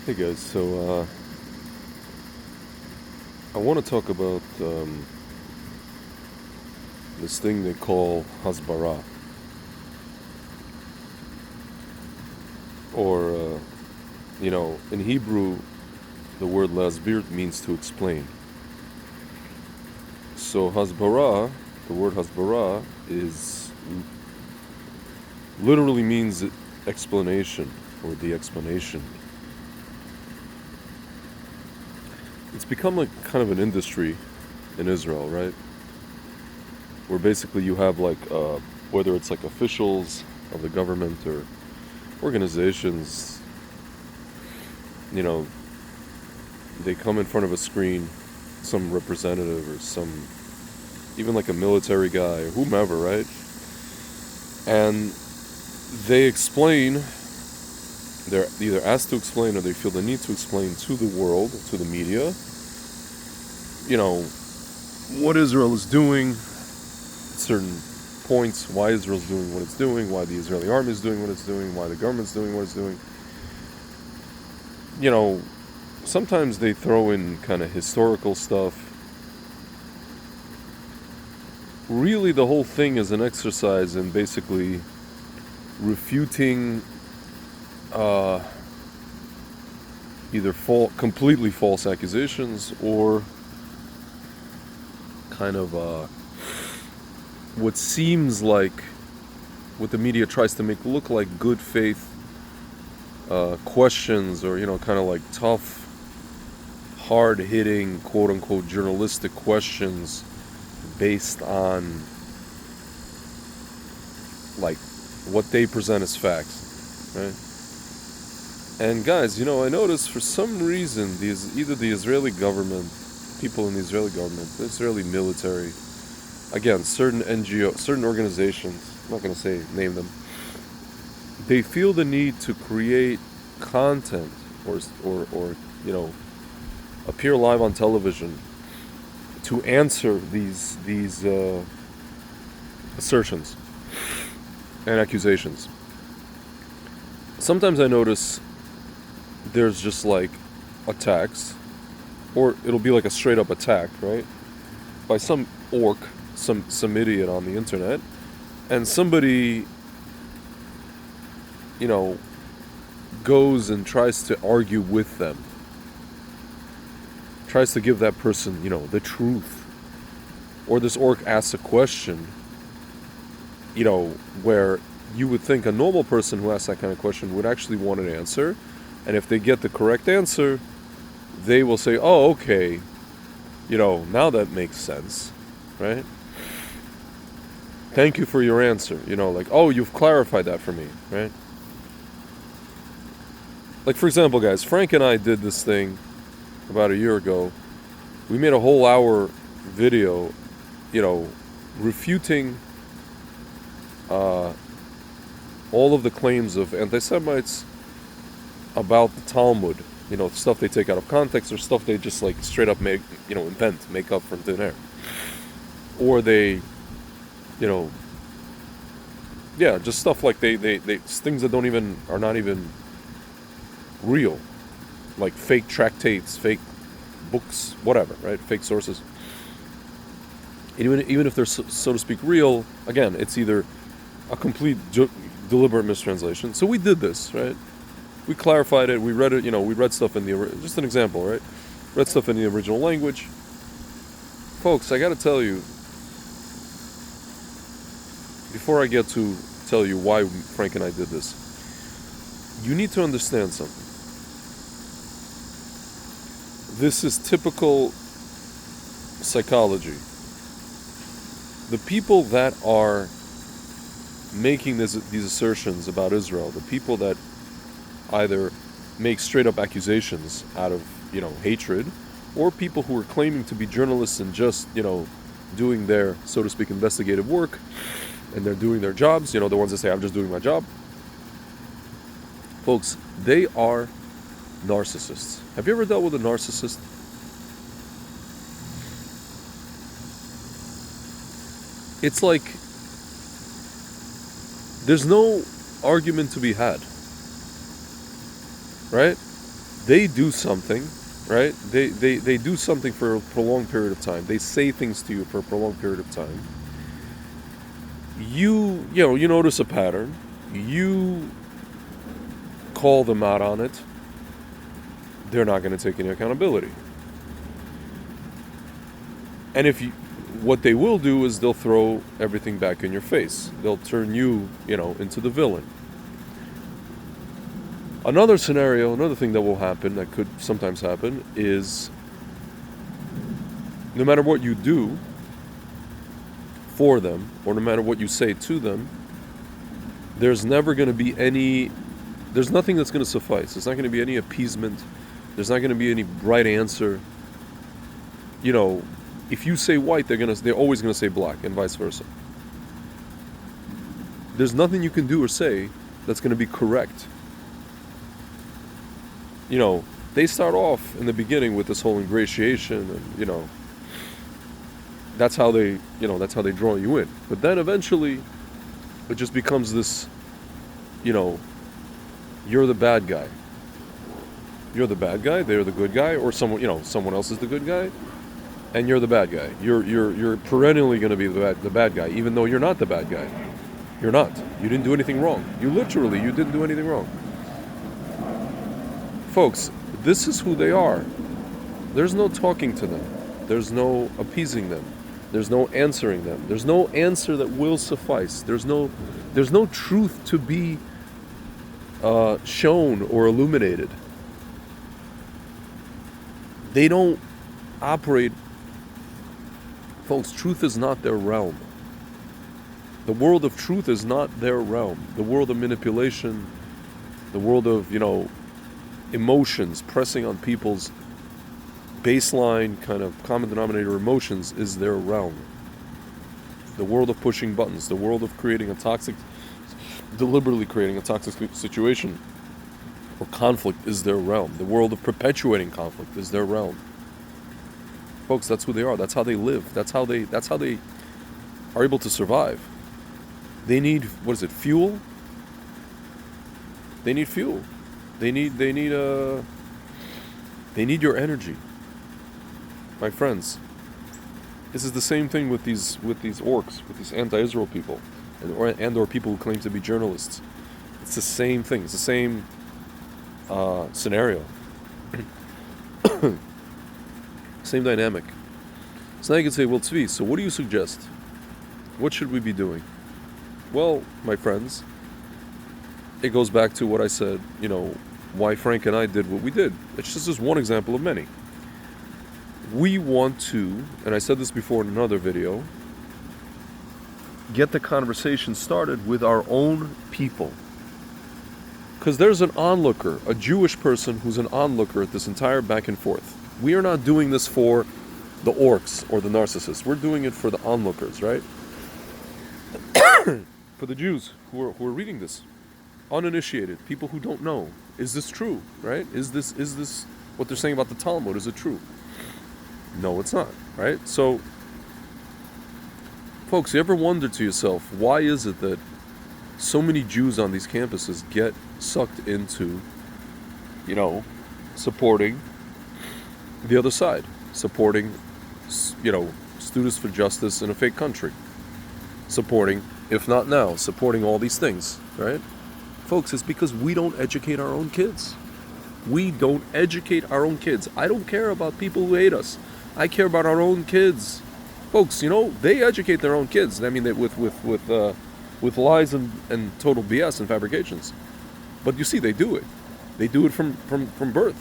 Hey guys, so I want to talk about this thing they call Hasbara, or in Hebrew, the word lasbir means to explain. So Hasbara, the word Hasbara, is literally means explanation or the explanation. It's become like kind of an industry in Israel, right? Where basically you have like whether it's like officials of the government or organizations, you know, they come in front of a screen, some representative or some, even like a military guy or whomever, right? And they explain, they're either asked to explain or they feel the need to explain to the world, to the media, what Israel is doing, certain points, why Israel's doing what it's doing, why the Israeli army is doing what it's doing, why the government's doing what it's doing. Sometimes they throw in kind of historical stuff. Really, the whole thing is an exercise in basically refuting either completely false accusations or kind of what seems like, what the media tries to make look like good faith questions, or kind of like tough, hard-hitting, quote-unquote journalistic questions based on like what they present as facts, right? And guys, I noticed for some reason either the Israeli government, people in the Israeli government, the Israeli military, again, certain NGO, certain organizations, I'm not going to name them, they feel the need to create content or appear live on television to answer these assertions and accusations. Sometimes I notice there's just like attacks, or it'll be like a straight up attack, right? By some orc, some idiot on the internet, and somebody, goes and tries to argue with them, tries to give that person, the truth. Or this orc asks a question, where you would think a normal person who asks that kind of question would actually want an answer. And if they get the correct answer, they will say, oh, okay, now that makes sense, right? Thank you for your answer. Like, oh, you've clarified that for me, right? Like, for example, guys, Frank and I did this thing about a year ago. We made a whole hour video, refuting all of the claims of anti-Semites about the Talmud, stuff they take out of context, or stuff they just like straight up make up from thin air, or they, just stuff like they things that are not even real, like fake tractates, fake books, whatever, right? Fake sources. Even if they're so to speak real, again, it's either a complete deliberate mistranslation. So we did this, right? We clarified it. We read it. We read stuff in just an example, right? Read stuff in the original language. Folks, I got to tell you, before I get to tell you why Frank and I did this, you need to understand something. This is typical psychology. The people that are making these assertions about Israel, the people that either make straight up accusations out of, hatred, or people who are claiming to be journalists and just, doing their, so to speak, investigative work, and they're doing their jobs, the ones that say, I'm just doing my job. Folks, they are narcissists. Have you ever dealt with a narcissist? It's like there's no argument to be had, right? they do something, right? They do something for a prolonged period of time. They say things to you for a prolonged period of time. You notice a pattern. You call them out on it. They're not going to take any accountability. And what they will do is they'll throw everything back in your face. They'll turn you, into the villain. Another scenario, another thing that will happen, that could sometimes happen, is no matter what you do for them, or no matter what you say to them, there's never going to be there's nothing that's going to suffice. There's not going to be any appeasement. There's not going to be any right answer. If you say white, they're always going to say black, and vice versa. There's nothing you can do or say that's going to be correct. They start off in the beginning with this whole ingratiation, and that's how they draw you in. But then eventually, it just becomes this, you're the bad guy. You're the bad guy. They're the good guy, or someone else is the good guy, and you're the bad guy. You're perennially going to be the bad guy, even though you're not the bad guy. You're not. You didn't do anything wrong. You didn't do anything wrong. Folks, this is who they are. There's no talking to them. There's no appeasing them. There's no answering them. There's no answer that will suffice. There's no truth to be shown or illuminated. They don't operate. Folks, truth is not their realm. The world of truth is not their realm. The world of manipulation, the world of, emotions, pressing on people's baseline kind of common denominator emotions is their realm. The world of pushing buttons, the world of deliberately creating a toxic situation or conflict is their realm. The world of perpetuating conflict is their realm. Folks, that's who they are. That's how they live. That's how they are able to survive. They need, fuel? They need fuel. They need your energy. My friends, this is the same thing with these orcs, with these anti-Israel people, or people who claim to be journalists. It's the same thing. It's the same scenario. Same dynamic. So now you can say, well, Tzvi, so what do you suggest? What should we be doing? Well, my friends, it goes back to what I said, why Frank and I did what we did. It's just one example of many. We want to, and I said this before in another video, get the conversation started with our own people. Because there's an onlooker, a Jewish person who's an onlooker at this entire back and forth. We are not doing this for the orcs or the narcissists. We're doing it for the onlookers, right? For the Jews who are reading this. Uninitiated, people who don't know. Is this true, right? Is this what they're saying about the Talmud? Is it true? No, it's not, right? So, folks, you ever wonder to yourself, why is it that so many Jews on these campuses get sucked into, supporting the other side, supporting, Students for Justice in a fake country, supporting, if not now, supporting all these things, right? Folks, it's because we don't educate our own kids. We don't educate our own kids. I don't care about people who hate us. I care about our own kids. Folks, they educate their own kids. I mean, with lies and total BS and fabrications. But you see, they do it. They do it from birth.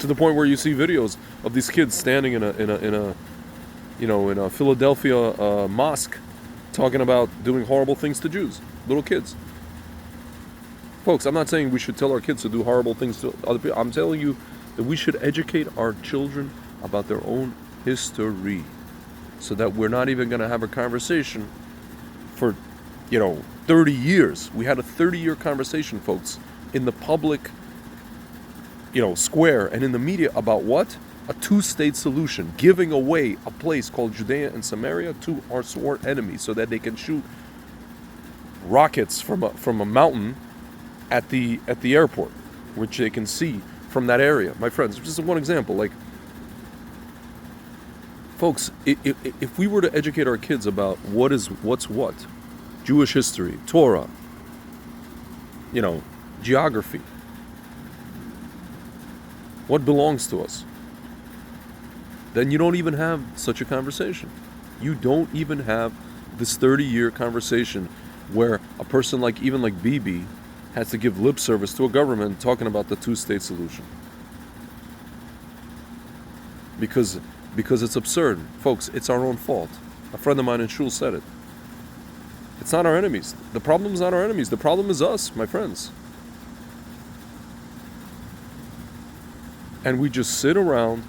To the point where you see videos of these kids standing in a Philadelphia mosque, talking about doing horrible things to Jews, little kids. Folks, I'm not saying we should tell our kids to do horrible things to other people. I'm telling you that we should educate our children about their own history, so that we're not even going to have a conversation for 30 years. We had a 30-year conversation, folks, in the public square and in the media about what? A two-state solution, giving away a place called Judea and Samaria to our sworn enemies so that they can shoot rockets from a mountain at the airport. which they can see from that area. My friends, just one example. Like, folks, if we were to educate our kids about what's what, Jewish history, Torah, geography, what belongs to us, then you don't even have such a conversation. You don't even have this 30-year conversation where a person like Bibi has to give lip service to a government talking about the two-state solution. Because it's absurd. Folks, it's our own fault. A friend of mine in shul said it. It's not our enemies. The problem is not our enemies. The problem is us, my friends. And we just sit around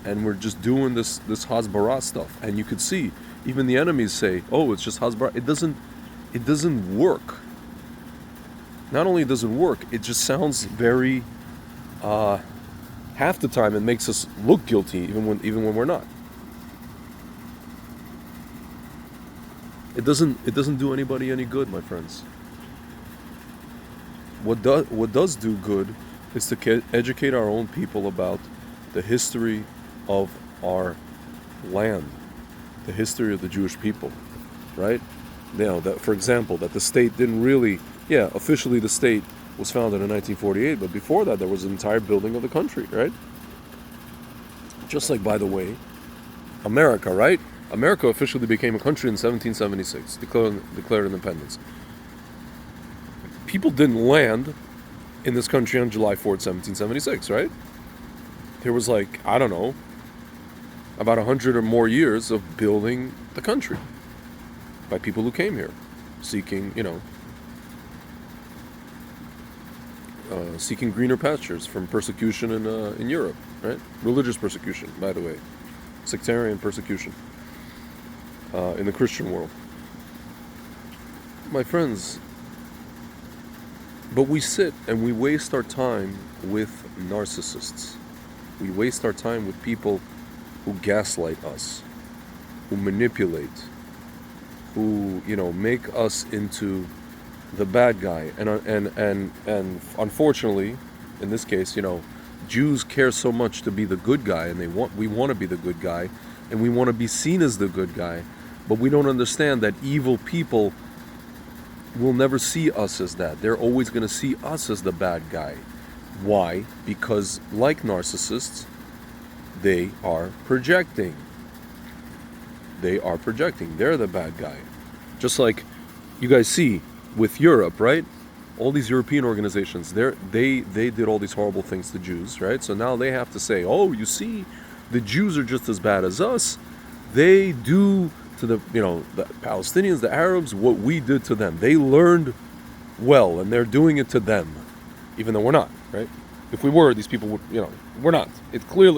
and we're just doing this Hasbara stuff. And you could see, even the enemies say, oh, it's just Hasbara. It doesn't work. Not only does it work, it just sounds very, half the time it makes us look guilty, even when we're not. It doesn't do anybody any good, my friends. What does do good is to educate our own people about the history of our land, the history of the Jewish people, right? That, for example, that the state didn't really, officially the state was founded in 1948, but before that there was an entire building of the country, right? Just like, by the way, America, right? America officially became a country in 1776, declared independence. People didn't land in this country on July 4th, 1776, right? There was about 100 or more years of building the country by people who came here, seeking greener pastures from persecution in Europe, right? Religious persecution, by the way, sectarian persecution in the Christian world. My friends, but we sit and we waste our time with narcissists. We waste our time with people who gaslight us, who manipulate, who make us into the bad guy. And unfortunately, in this case, Jews care so much to be the good guy, and we want to be the good guy, and we want to be seen as the good guy, but we don't understand that evil people will never see us as that. They're always going to see us as the bad guy. Why? Because, like narcissists, they are projecting. They're the bad guy. Just like you guys see with Europe, right? All these European organizations, they did all these horrible things to Jews, right? So now they have to say, oh, you see, the Jews are just as bad as us. They do to the Palestinians, the Arabs, what we did to them. They learned well, and they're doing it to them, even though we're not, right? If we were, these people would, we're not. It's clear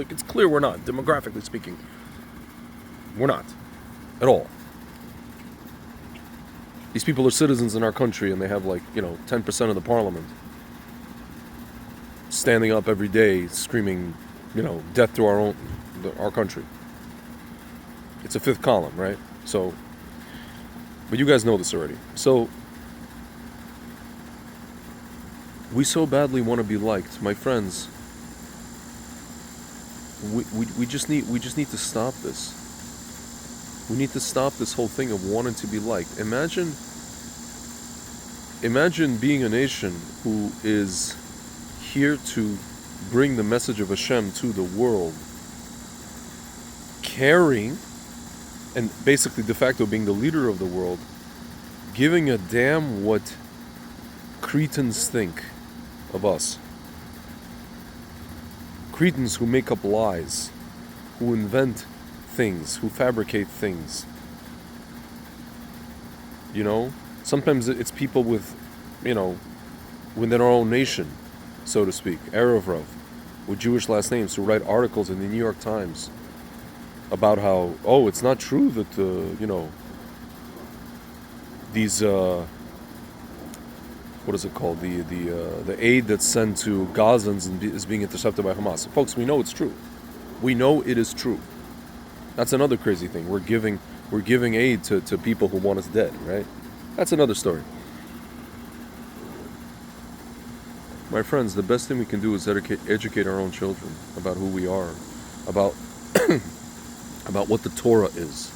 we're not, demographically speaking. We're not, at all. These people are citizens in our country, and they have 10% of the parliament standing up every day screaming, death to our country. It's a fifth column, right? So, but you guys know this already. So, we so badly want to be liked, my friends. We just need to stop this. We need to stop this whole thing of wanting to be liked. Imagine being a nation who is here to bring the message of Hashem to the world, caring, and basically de facto being the leader of the world, giving a damn what Cretans think of us. Cretans who make up lies, who invent things, who fabricate things. Sometimes it's people with, within our own nation, so to speak, Erevrov, with Jewish last names, who write articles in the New York Times about how, it's not true that, these, what is it called? The aid that's sent to Gazans is being intercepted by Hamas. Folks, we know it's true. We know it is true. That's another crazy thing. We're giving aid to people who want us dead, right? That's another story. My friends, the best thing we can do is educate our own children about who we are, about about what the Torah is.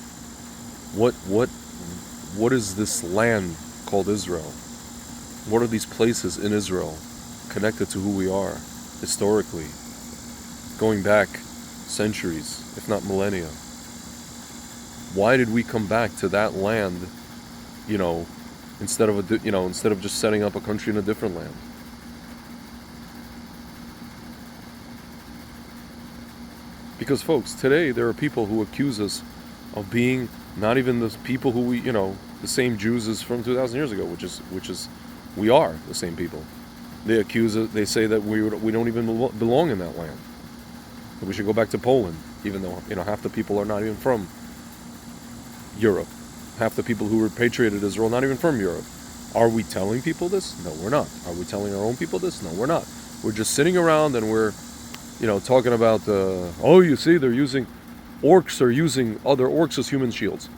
What is this land called Israel? What are these places in Israel connected to who we are historically, going back centuries, if not millennia? Why did we come back to that land, instead of just setting up a country in a different land? Because, folks, today there are people who accuse us of being not even the people who we, the same Jews as from 2,000 years ago, which is, we are the same people. They accuse us. They say that we don't even belong in that land. That we should go back to Poland, even though half the people are not even from Europe. Half the people who repatriated Israel not even from Europe. Are we telling people this? No, we're not. Are we telling our own people this? No, we're not. We're just sitting around and we're talking about, you see, orcs are using other orcs as human shields.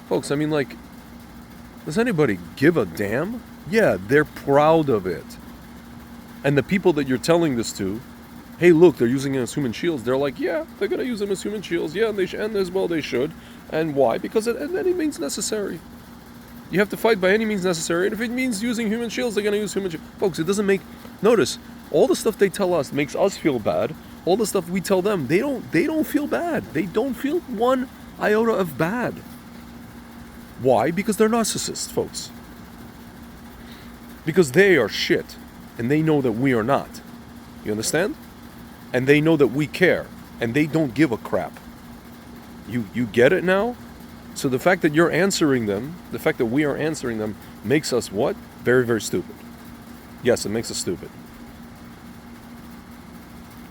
Folks, does anybody give a damn? Yeah, they're proud of it. And the people that you're telling this to, hey, look, they're using it as human shields, they're like, yeah, they're going to use them as human shields, yeah, and as well they should. And why? Because at any means necessary. You have to fight by any means necessary, and if it means using human shields, they're going to use human shields. Folks, it doesn't notice, all the stuff they tell us makes us feel bad. All the stuff we tell them, they don't feel bad. They don't feel one iota of bad. Why? Because they're narcissists, folks. Because they are shit, and they know that we are not. You understand? And they know that we care, and they don't give a crap. You get it now? So the fact that you're answering them, the fact that we are answering them, makes us what? Very, very stupid. Yes, it makes us stupid.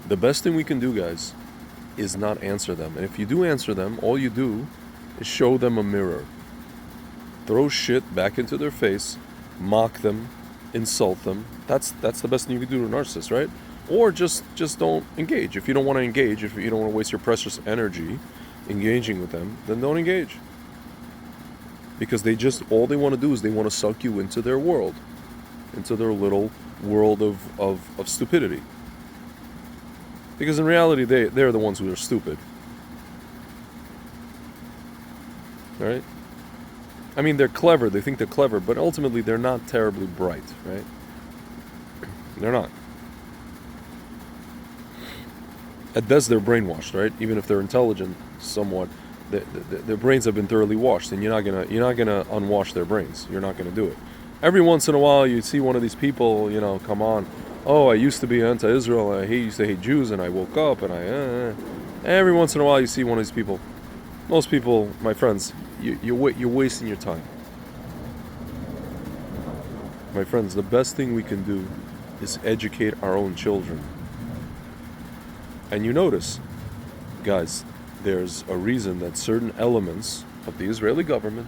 The best thing we can do, guys, is not answer them. And if you do answer them, all you do is show them a mirror. Throw shit back into their face, mock them, insult them. That's the best thing you can do to a narcissist, right? Or just don't engage. If you don't want to engage, if you don't want to waste your precious energy engaging with them, then don't engage. Because all they want to do is they want to suck you into their world, into their little world of stupidity. Because in reality, they're the ones who are stupid. Right? They're clever. They think they're clever, but ultimately they're not terribly bright, right? They're not. At best, they're brainwashed, right? Even if they're intelligent, somewhat, their brains have been thoroughly washed, and you're not gonna unwash their brains. You're not gonna do it. Every once in a while, you see one of these people, come on. Oh, I used to be anti-Israel, and I used to hate Jews, and I woke up, and Every once in a while, you see one of these people. Most people, my friends, you're wasting your time. My friends, the best thing we can do is educate our own children. And you notice, guys, there's a reason that certain elements of the Israeli government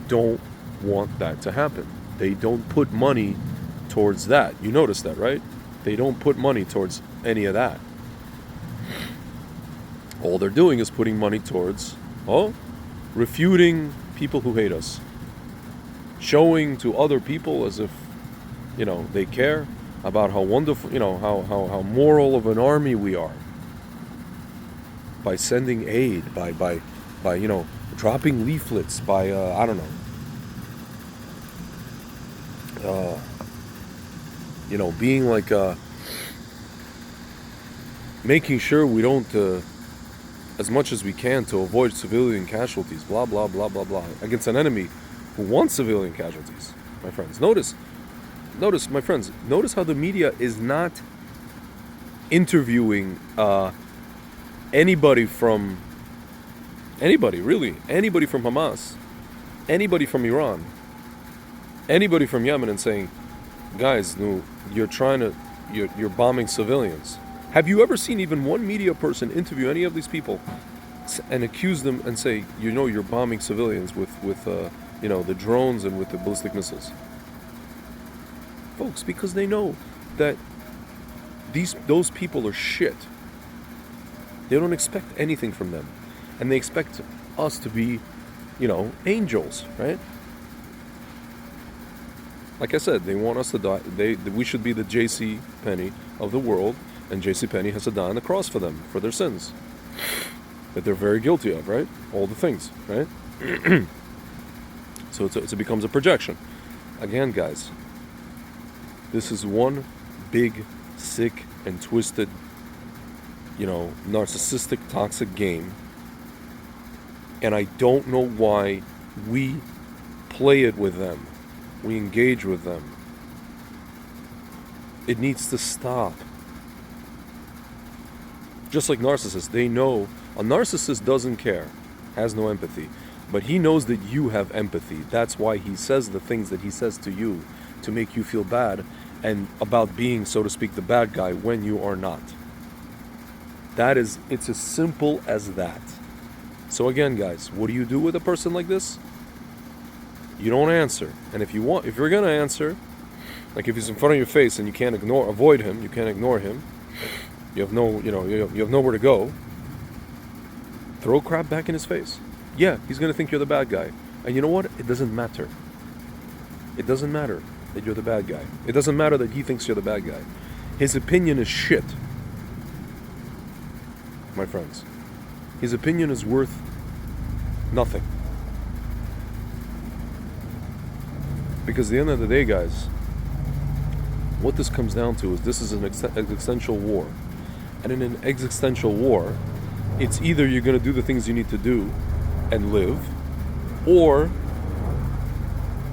don't want that to happen. They don't put money towards that. You notice that, right? They don't put money towards any of that. All they're doing is putting money towards, refuting people who hate us. Showing to other people as if, they care about how wonderful, how moral of an army we are. By sending aid, by dropping leaflets, by, being like, making sure we don't, as much as we can to avoid civilian casualties, blah, blah, blah, blah, blah, against an enemy who wants civilian casualties, my friends. Notice, my friends, notice how the media is not interviewing anybody from Hamas, anybody from Iran, anybody from Yemen, and saying, guys, no, you're bombing civilians. Have you ever seen even one media person interview any of these people and accuse them and say, you're bombing civilians with the drones and with the ballistic missiles? Folks, because they know that those people are shit. They don't expect anything from them. And they expect us to be, angels, right? Like I said, they want us to die. We should be the J.C. Penney of the world, and J.C. Penney has to die on the cross for them, for their sins that they're very guilty of, right? All the things, right? So it becomes a projection. Again, guys, this is one big, sick, and twisted, narcissistic, toxic game. And I don't know why we play it with them. We engage with them. It needs to stop. Just like narcissists, they know a narcissist doesn't care, has no empathy, but he knows that you have empathy. That's why he says the things that he says to you, to make you feel bad and about being, so to speak, the bad guy when you are not. It's as simple as that. So again, guys, what do you do with a person like this? You don't answer. And if you're gonna answer, like if he's in front of your face and you can't avoid him, you can't ignore him, you have nowhere to go, throw crap back in his face. Yeah, he's gonna think you're the bad guy. And you know what? It doesn't matter. It doesn't matter that you're the bad guy. It doesn't matter that he thinks you're the bad guy. His opinion is shit, my friends. His opinion is worth nothing. Because at the end of the day, guys, what this comes down to is this is an existential war. And in an existential war, it's either you're going to do the things you need to do and live, or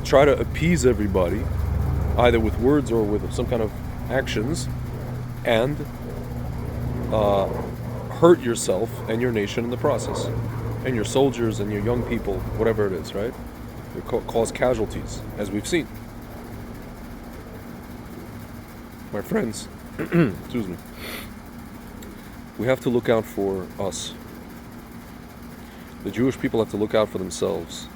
try to appease everybody, either with words or with some kind of actions, and hurt yourself and your nation in the process, and your soldiers and your young people, whatever it is, right? It cause casualties, as we've seen. My friends, excuse me, we have to look out for us. The Jewish people have to look out for themselves.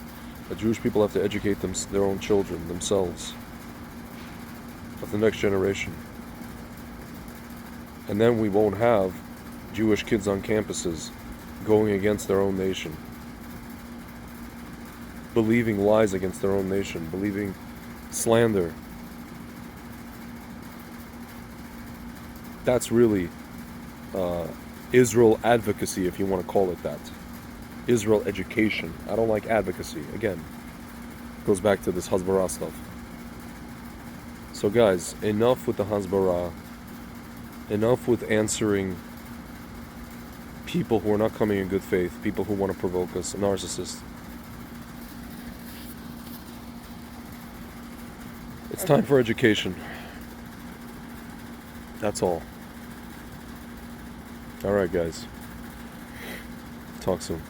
The Jewish people have to educate their own children, themselves, of the next generation. And then we won't have Jewish kids on campuses going against their own nation, believing lies against their own nation, believing slander. That's really Israel advocacy, if you want to call it that. Israel education. I don't like advocacy. Again, it goes back to this Hasbara stuff. So guys, enough with the Hasbara. Enough with answering people who are not coming in good faith, people who want to provoke us, narcissists. It's time for education. That's all. Alright, guys. Talk soon.